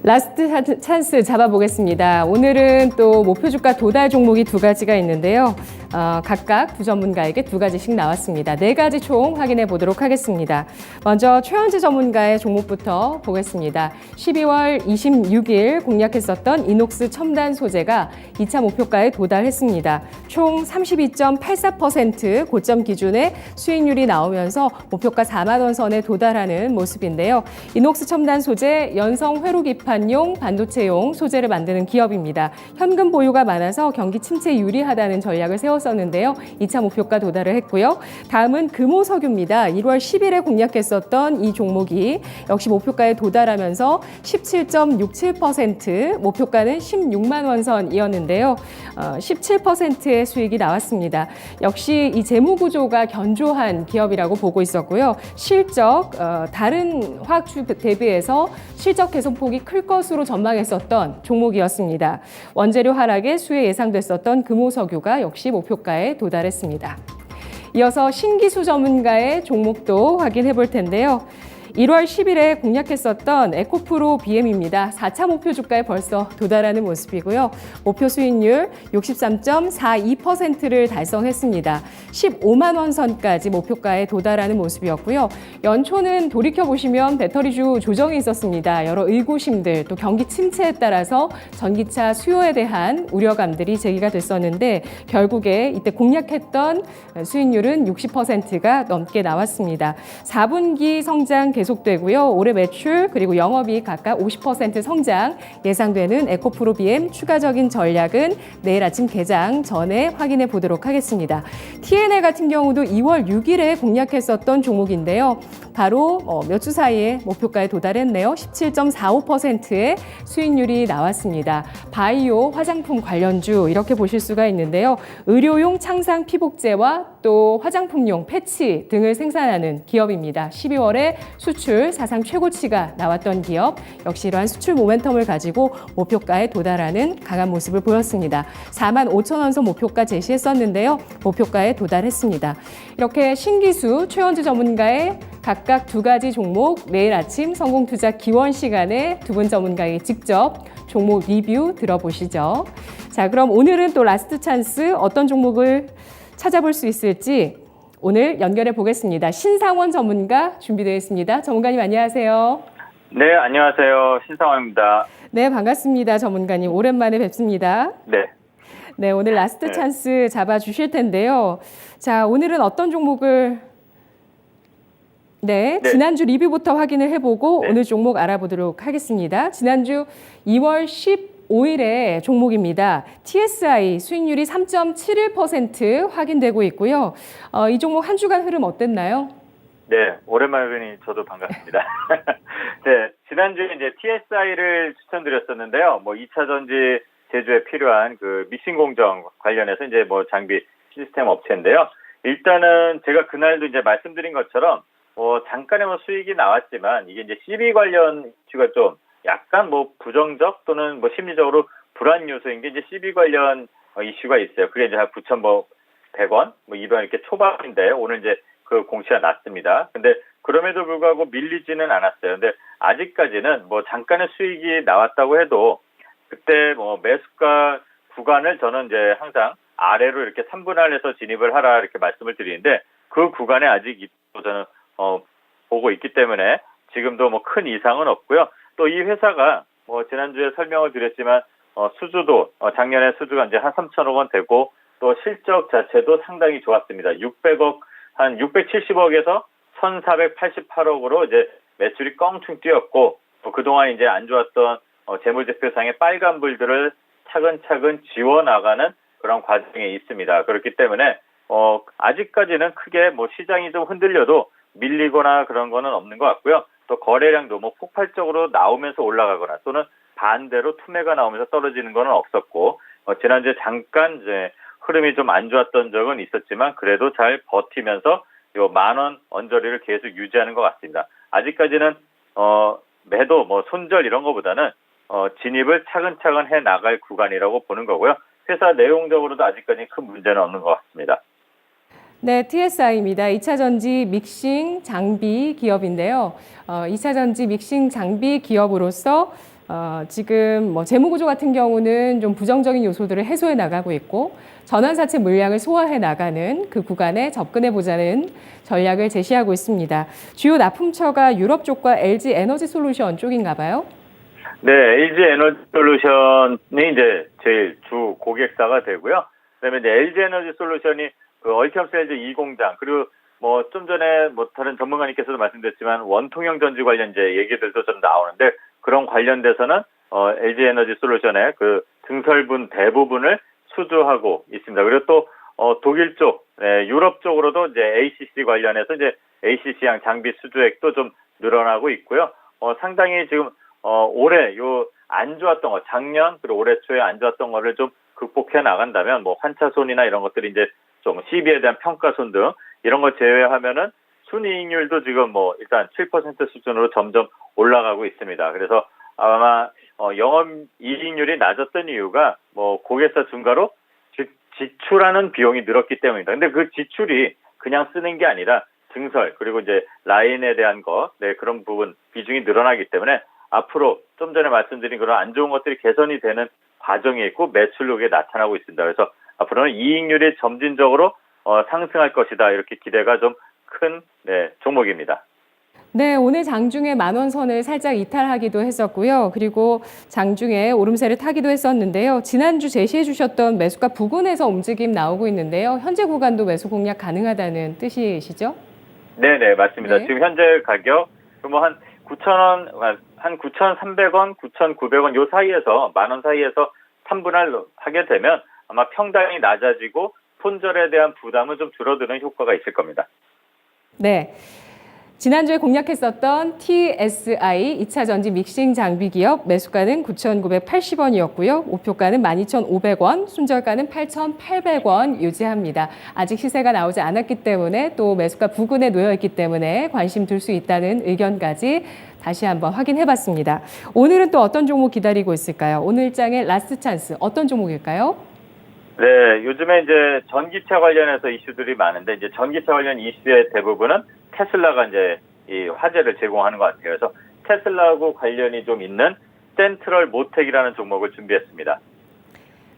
라스트 찬스 잡아보겠습니다. 오늘은 또 목표 주가 도달 종목이 두 가지가 있는데요. 각각 두 전문가에게 두 가지씩 나왔습니다. 네 가지 총 확인해 보도록 하겠습니다. 먼저 최현지 전문가의 종목부터 보겠습니다. 12월 26일 공략했었던 이녹스 첨단 소재가 2차 목표가에 도달했습니다. 총 32.84% 고점 기준의 수익률이 나오면서 목표가 4만 원 선에 도달하는 모습인데요. 이녹스 첨단 소재 연성 회로 기판용 반도체용 소재를 만드는 기업입니다. 현금 보유가 많아서 경기 침체에 유리하다는 전략을 세웠었는데요. 2차 목표가 도달을 했고요. 다음은 금호석유입니다. 1월 10일에 공략했었던 이 종목이 역시 목표가에 도달하면서 17.67%, 목표가는 16만 원 선이었는데요. 17%의 수익이 나왔습니다. 역시 이 재무 구조가 견조한 기업이라고 보고 있었고요. 실적, 다른 화학주 대비해서 실적 개선폭이 클 것으로 전망했었던 종목이었습니다. 원재료 하락에 수혜 예상됐었던 금호석유가 역시 목표가에 도달했습니다. 이어서 신기수 전문가의 종목도 확인해 볼 텐데요. 1월 10일에 공략했었던 에코프로 BM입니다. 4차 목표 주가에 벌써 도달하는 모습이고요. 목표 수익률 63.42%를 달성했습니다. 15만 원 선까지 목표가에 도달하는 모습이었고요. 연초는 돌이켜보시면 배터리주 조정이 있었습니다. 여러 의구심들, 또 경기 침체에 따라서 전기차 수요에 대한 우려감들이 제기가 됐었는데 결국에 이때 공략했던 수익률은 60%가 넘게 나왔습니다. 4분기 성장 계속되고요. 올해 매출 그리고 영업이익 각각 50% 성장 예상되는 에코프로 BM 추가적인 전략은 내일 아침 개장 전에 확인해 보도록 하겠습니다. TNL 같은 경우도 2월 6일에 공략했었던 종목인데요. 바로 몇 주 사이에 목표가에 도달했네요. 17.45%의 수익률이 나왔습니다. 바이오 화장품 관련주 이렇게 보실 수가 있는데요. 의료용 창상 피복제와 또 화장품용 패치 등을 생산하는 기업입니다. 12월에 수출 사상 최고치가 나왔던 기업, 역시 이러한 수출 모멘텀을 가지고 목표가에 도달하는 강한 모습을 보였습니다. 4만 5천 원 선 목표가 제시했었는데요. 목표가에 도달했습니다. 이렇게 신기수, 최현주 전문가의 각각 두 가지 종목 내일 아침 성공투자 기원 시간에 두 분 전문가에게 직접 종목 리뷰 들어보시죠. 자, 그럼 오늘은 또 라스트 찬스 어떤 종목을 찾아볼 수 있을지 오늘 연결해 보겠습니다. 신상원 전문가 준비되어 있습니다. 전문가님 안녕하세요. 네, 안녕하세요. 신상원입니다. 네, 반갑습니다. 전문가님 오랜만에 뵙습니다. 네. 네, 오늘 라스트 찬스 잡아 주실 텐데요. 자, 오늘은 어떤 종목을 네, 지난주 리뷰부터 확인을 해보고 오늘 종목 알아보도록 하겠습니다. 지난주 2월 15일에 종목입니다. TSI 수익률이 3.71% 확인되고 있고요. 이 종목 한 주간 흐름 어땠나요? 네, 오랜만에 뵈니 저도 반갑습니다. 네, 지난주에 이제 TSI를 추천드렸었는데요. 2차 전지 제조에 필요한 그 미싱 공정 관련해서 이제 장비 시스템 업체인데요. 일단은 제가 그날도 이제 말씀드린 것처럼 잠깐의 수익이 나왔지만 이게 이제 CB 관련 이슈가 좀 약간 부정적 또는 심리적으로 불안 요소인 게 이제 CB 관련 이슈가 있어요. 그게 이제 한 9,100원, 200원 이렇게 초반인데 오늘 이제 그 공시가 났습니다. 근데 그럼에도 불구하고 밀리지는 않았어요. 근데 아직까지는 잠깐의 수익이 나왔다고 해도 그때 매수가 구간을 저는 이제 항상 아래로 이렇게 3분할해서 진입을 하라 이렇게 말씀을 드리는데 그 구간에 아직 저는 보고 있기 때문에 지금도 큰 이상은 없고요. 또 이 회사가 지난주에 설명을 드렸지만 수주도 작년에 수주가 이제 한 3천억 원 되고 또 실적 자체도 상당히 좋았습니다. 600억 한 670억에서 1,488억으로 이제 매출이 껑충 뛰었고 그동안 이제 안 좋았던 재무제표상의 빨간불들을 차근차근 지워나가는 그런 과정에 있습니다. 그렇기 때문에 아직까지는 크게 시장이 좀 흔들려도 밀리거나 그런 거는 없는 것 같고요. 또 거래량도 폭발적으로 나오면서 올라가거나 또는 반대로 투매가 나오면서 떨어지는 거는 없었고 지난주에 잠깐 이제 흐름이 좀 안 좋았던 적은 있었지만 그래도 잘 버티면서 요 10,000원 언저리를 계속 유지하는 것 같습니다. 아직까지는 매도 손절 이런 거보다는 진입을 차근차근 해 나갈 구간이라고 보는 거고요. 회사 내용적으로도 아직까지 큰 문제는 없는 것 같습니다. 네, TSI입니다. 2차 전지 믹싱 장비 기업인데요. 2차 전지 믹싱 장비 기업으로서 지금 뭐 재무구조 같은 경우는 좀 부정적인 요소들을 해소해 나가고 있고 전환사채 물량을 소화해 나가는 그 구간에 접근해 보자는 전략을 제시하고 있습니다. 주요 납품처가 유럽 쪽과 LG 에너지 솔루션 쪽인가 봐요. 네, LG 에너지 솔루션이 이제 제일 주 고객사가 되고요. 그다음에 이제 LG 에너지 솔루션이 그 얼티엄셀즈 2공장 그리고 뭐 좀 전에 뭐 다른 전문가님께서도 말씀드렸지만 원통형 전지 관련 이제 얘기들도 좀 나오는데 그런 관련돼서는 LG 에너지 솔루션의 그 증설분 대부분을 수주하고 있습니다. 그리고 또 독일 쪽, 유럽 쪽으로도 이제 ACC 관련해서 이제 ACC양 장비 수주액도 좀 늘어나고 있고요. 상당히 지금 올해 요 안 좋았던 거, 작년 그리고 올해 초에 안 좋았던 거를 좀 극복해 나간다면 뭐 환차손이나 이런 것들이 이제 좀 시비에 대한 평가손 등 이런 거 제외하면은 순이익률도 지금 뭐 일단 7% 수준으로 점점 올라가고 있습니다. 그래서 아마 영업이익률이 낮았던 이유가 뭐 고객사 증가로 지출하는 비용이 늘었기 때문입니다. 근데 그 지출이 그냥 쓰는 게 아니라 증설 그리고 이제 라인에 대한 거, 그런 부분 비중이 늘어나기 때문에 앞으로 좀 전에 말씀드린 그런 안 좋은 것들이 개선이 되는 과정이 있고 매출력에 나타나고 있습니다. 그래서 앞으로는 이익률이 점진적으로 상승할 것이다 이렇게 기대가 좀 큰 종목입니다. 네, 오늘 장중에 10,000원선을 살짝 이탈하기도 했었고요. 그리고 장중에 오름세를 타기도 했었는데요. 지난주 제시해 주셨던 매수가 부근에서 움직임 나오고 있는데요. 현재 구간도 매수 공략 가능하다는 뜻이시죠? 네네, 맞습니다. 네. 지금 현재 가격 뭐 한 9,000원, 한 9,300원, 9,900원 요 사이에서 10,000원 사이에서 3분할 하게 되면 아마 평당이 낮아지고 손절에 대한 부담은 좀 줄어드는 효과가 있을 겁니다. 네. 지난주에 공략했었던 TSI 2차 전지 믹싱 장비 기업 매수가는 9,980원이었고요. 목표가는 12,500원, 순저가는 8,800원 유지합니다. 아직 시세가 나오지 않았기 때문에 또 매수가 부근에 놓여 있기 때문에 관심 둘 수 있다는 의견까지 다시 한번 확인해 봤습니다. 오늘은 또 어떤 종목 기다리고 있을까요? 오늘 장의 라스트 찬스 어떤 종목일까요? 네, 요즘에 이제 전기차 관련해서 이슈들이 많은데 이제 전기차 관련 이슈의 대부분은 테슬라가 이제 이 화제를 제공하는 것 같아요. 그래서 테슬라하고 관련이 좀 있는 센트럴 모텍이라는 종목을 준비했습니다.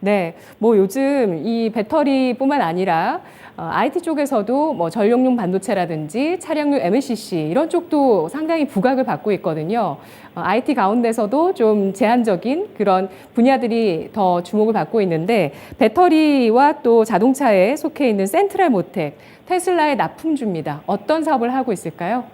네, 뭐 요즘 이 배터리뿐만 아니라 IT 쪽에서도 뭐 전력용 반도체라든지 차량용 MLCC 이런 쪽도 상당히 부각을 받고 있거든요. IT 가운데서도 좀 제한적인 그런 분야들이 더 주목을 받고 있는데 배터리와 또 자동차에 속해 있는 센트럴 모텍, 테슬라의 납품주입니다. 어떤 사업을 하고 있을까요?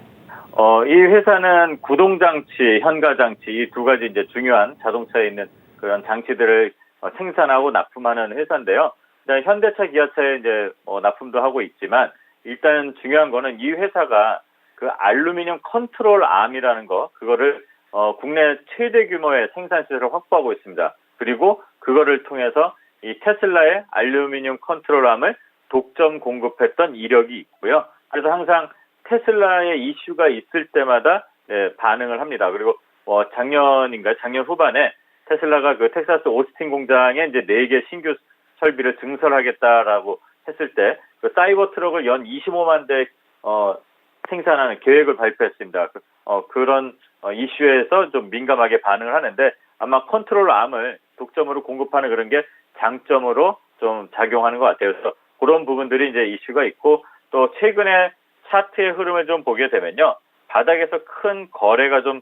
이 회사는 구동장치, 현가장치 이 두 가지 이제 중요한 자동차에 있는 그런 장치들을 생산하고 납품하는 회사인데요. 현대차, 기아차에 이제 납품도 하고 있지만 일단 중요한 거는 이 회사가 그 알루미늄 컨트롤 암이라는 거 그거를 국내 최대 규모의 생산 시설을 확보하고 있습니다. 그리고 그거를 통해서 이 테슬라의 알루미늄 컨트롤 암을 독점 공급했던 이력이 있고요. 그래서 항상 테슬라의 이슈가 있을 때마다 반응을 합니다. 그리고 작년 후반에 테슬라가 그 텍사스 오스틴 공장에 이제 4개 신규 설비를 증설하겠다라고 했을 때 그 사이버 트럭을 연 25만 대 생산하는 계획을 발표했습니다. 그런 이슈에서 좀 민감하게 반응을 하는데 아마 컨트롤 암을 독점으로 공급하는 그런 게 장점으로 좀 작용하는 것 같아요. 그래서 그런 부분들이 이제 이슈가 있고 또 최근에 차트의 흐름을 좀 보게 되면요. 바닥에서 큰 거래가 좀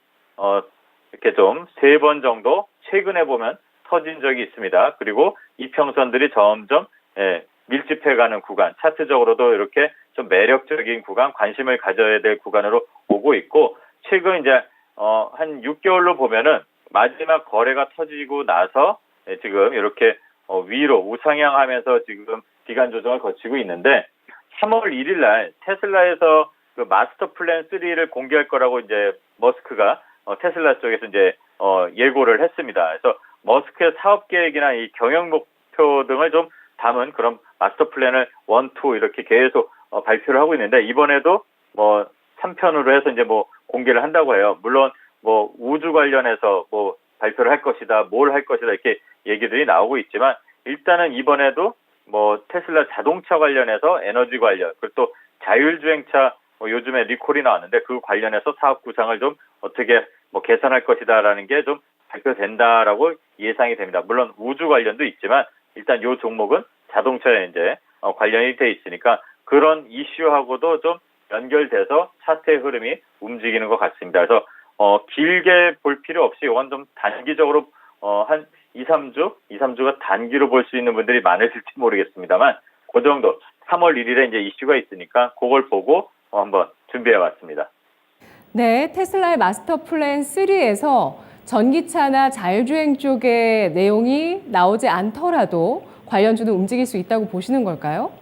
이렇게 좀 3번 정도 최근에 보면 터진 적이 있습니다. 그리고 이평선들이 점점 밀집해가는 구간, 차트적으로도 이렇게 좀 매력적인 구간, 관심을 가져야 될 구간으로 오고 있고 최근 이제 한 6개월로 보면은 마지막 거래가 터지고 나서 지금 이렇게 위로 우상향하면서 지금 기간 조정을 거치고 있는데 3월 1일 날 테슬라에서 그 마스터 플랜 3를 공개할 거라고 이제 머스크가 테슬라 쪽에서 이제 예고를 했습니다. 그래서 머스크의 사업 계획이나 이 경영 목표 등을 좀 담은 그런 마스터 플랜을 1, 2 이렇게 계속 발표를 하고 있는데 이번에도 뭐 3편으로 해서 이제 뭐 공개를 한다고 해요. 물론 뭐 우주 관련해서 뭐 발표를 할 것이다, 뭘 할 것이다 이렇게 얘기들이 나오고 있지만 일단은 이번에도 뭐 테슬라 자동차 관련해서 에너지 관련 그리고 또 자율주행차 요즘에 리콜이 나왔는데 그 관련해서 사업 구상을 좀 어떻게 뭐 개선할 것이다라는 게 좀 발표된다라고 예상이 됩니다. 물론 우주 관련도 있지만 일단 이 종목은 자동차에 이제 관련이 돼 있으니까 그런 이슈하고도 좀 연결돼서 차트의 흐름이 움직이는 것 같습니다. 그래서 길게 볼 필요 없이 이건 좀 단기적으로 한 2, 3주가 단기로 볼 수 있는 분들이 많으실지 모르겠습니다만 그 정도 3월 1일에 이제 이슈가 있으니까 그걸 보고 한번 준비해 왔습니다. 네, 테슬라의 마스터 플랜 3에서 전기차나 자율주행 쪽의 내용이 나오지 않더라도 관련주도 움직일 수 있다고 보시는 걸까요?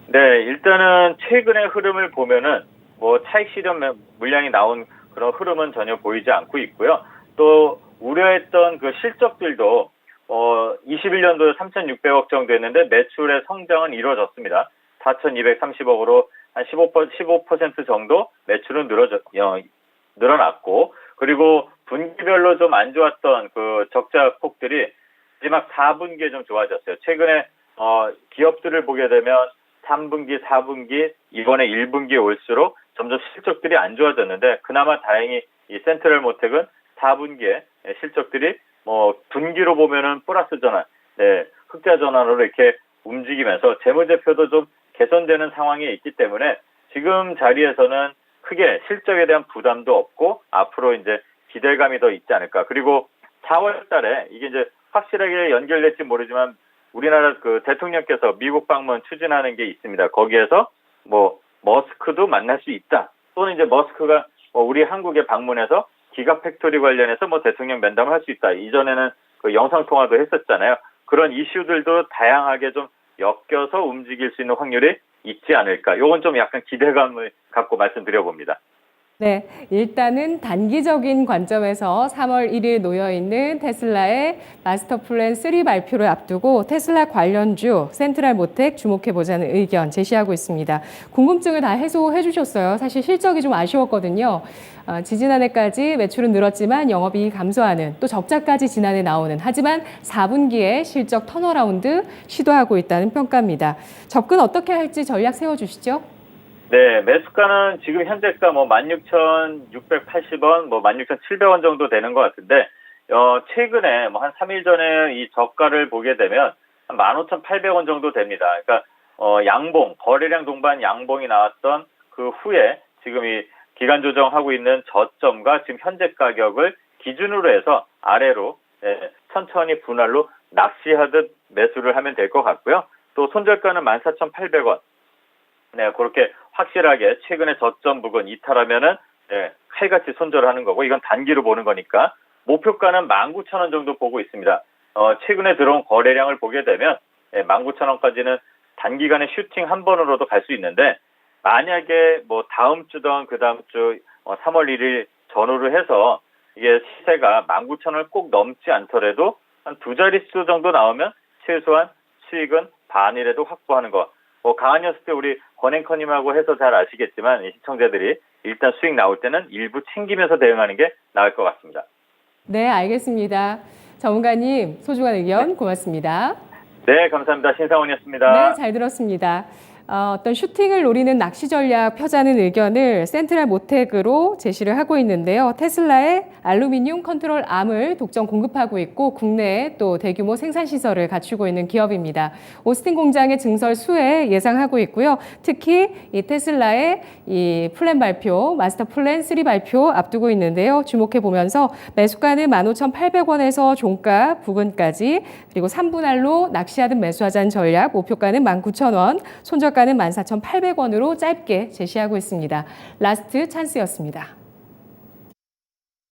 네, 일단은 최근의 흐름을 보면은 뭐 차익 실현 물량이 나온 그런 흐름은 전혀 보이지 않고 있고요. 또 우려했던 그 실적들도 21년도에 3,600억 정도 했는데 매출의 성장은 이루어졌습니다. 4,230억으로 한 15% 정도 매출은 늘어났고, 그리고 분기별로 좀 안 좋았던 그 적자 폭들이 마지막 4분기에 좀 좋아졌어요. 최근에 기업들을 보게 되면 3분기, 4분기, 이번에 1분기에 올수록 점점 실적들이 안 좋아졌는데 그나마 다행히 이 센트럴 모텍은 4분기에 실적들이 분기로 보면은 플러스 전환, 흑자 전환으로 이렇게 움직이면서 재무제표도 좀 개선되는 상황에 있기 때문에 지금 자리에서는 크게 실적에 대한 부담도 없고 앞으로 이제 기대감이 더 있지 않을까. 그리고 4월 달에 이게 이제 확실하게 연결될지 모르지만 우리나라 그 대통령께서 미국 방문 추진하는 게 있습니다. 거기에서 머스크도 만날 수 있다. 또는 이제 머스크가 우리 한국에 방문해서 기가 팩토리 관련해서 대통령 면담을 할 수 있다. 이전에는 그 영상 통화도 했었잖아요. 그런 이슈들도 다양하게 좀 엮여서 움직일 수 있는 확률이 있지 않을까. 요건 좀 약간 기대감을 갖고 말씀드려 봅니다. 네, 일단은 단기적인 관점에서 3월 1일 놓여있는 테슬라의 마스터 플랜 3 발표를 앞두고 테슬라 관련주 센트럴 모텍 주목해보자는 의견 제시하고 있습니다. 궁금증을 다 해소해 주셨어요. 사실 실적이 좀 아쉬웠거든요. 지지난해까지 매출은 늘었지만 영업이익이 감소하는 또 적자까지 지난해 나오는 하지만 4분기에 실적 턴어라운드 시도하고 있다는 평가입니다. 접근 어떻게 할지 전략 세워주시죠. 네, 매수가는 지금 현재가 16,680원, 16,700원 정도 되는 것 같은데, 최근에 한 3일 전에 이 저가를 보게 되면 한 15,800원 정도 됩니다. 그러니까, 양봉, 거래량 동반 양봉이 나왔던 그 후에 지금 이 기간 조정하고 있는 저점과 지금 현재 가격을 기준으로 해서 아래로 천천히 분할로 낚시하듯 매수를 하면 될 것 같고요. 또 손절가는 14,800원. 네, 그렇게 확실하게 최근에 저점 부근 이탈하면은 칼같이 손절하는 거고 이건 단기로 보는 거니까 목표가는 19,000원 정도 보고 있습니다. 최근에 들어온 거래량을 보게 되면 19,000원까지는 단기간에 슈팅 한 번으로도 갈 수 있는데 만약에 다음 주든 그 다음 주 3월 1일 전후로 해서 이게 시세가 19,000원을 꼭 넘지 않더라도 한 두 자릿수 정도 나오면 최소한 수익은 반이라도 확보하는 거. 강한이었을 때 우리 권앵커님하고 해서 잘 아시겠지만 시청자들이 일단 수익 나올 때는 일부 챙기면서 대응하는 게 나을 것 같습니다. 네, 알겠습니다. 전문가님 소중한 의견 고맙습니다. 네, 감사합니다. 신상원이었습니다. 네, 잘 들었습니다. 어떤 슈팅을 노리는 낚시 전략 펴자는 의견을 센트럴 모텍으로 제시를 하고 있는데요. 테슬라의 알루미늄 컨트롤 암을 독점 공급하고 있고 국내에 또 대규모 생산 시설을 갖추고 있는 기업입니다. 오스틴 공장의 증설 수혜 예상하고 있고요. 특히 이 테슬라의 이 플랜 발표, 마스터 플랜 3 발표 앞두고 있는데요. 주목해 보면서 매수가는 15,800원에서 종가 부근까지 그리고 3분할로 낚시하듯 매수하자는 전략, 목표가는 19,000원, 손절가 는 14,800원으로 짧게 제시하고 있습니다. 라스트 찬스였습니다.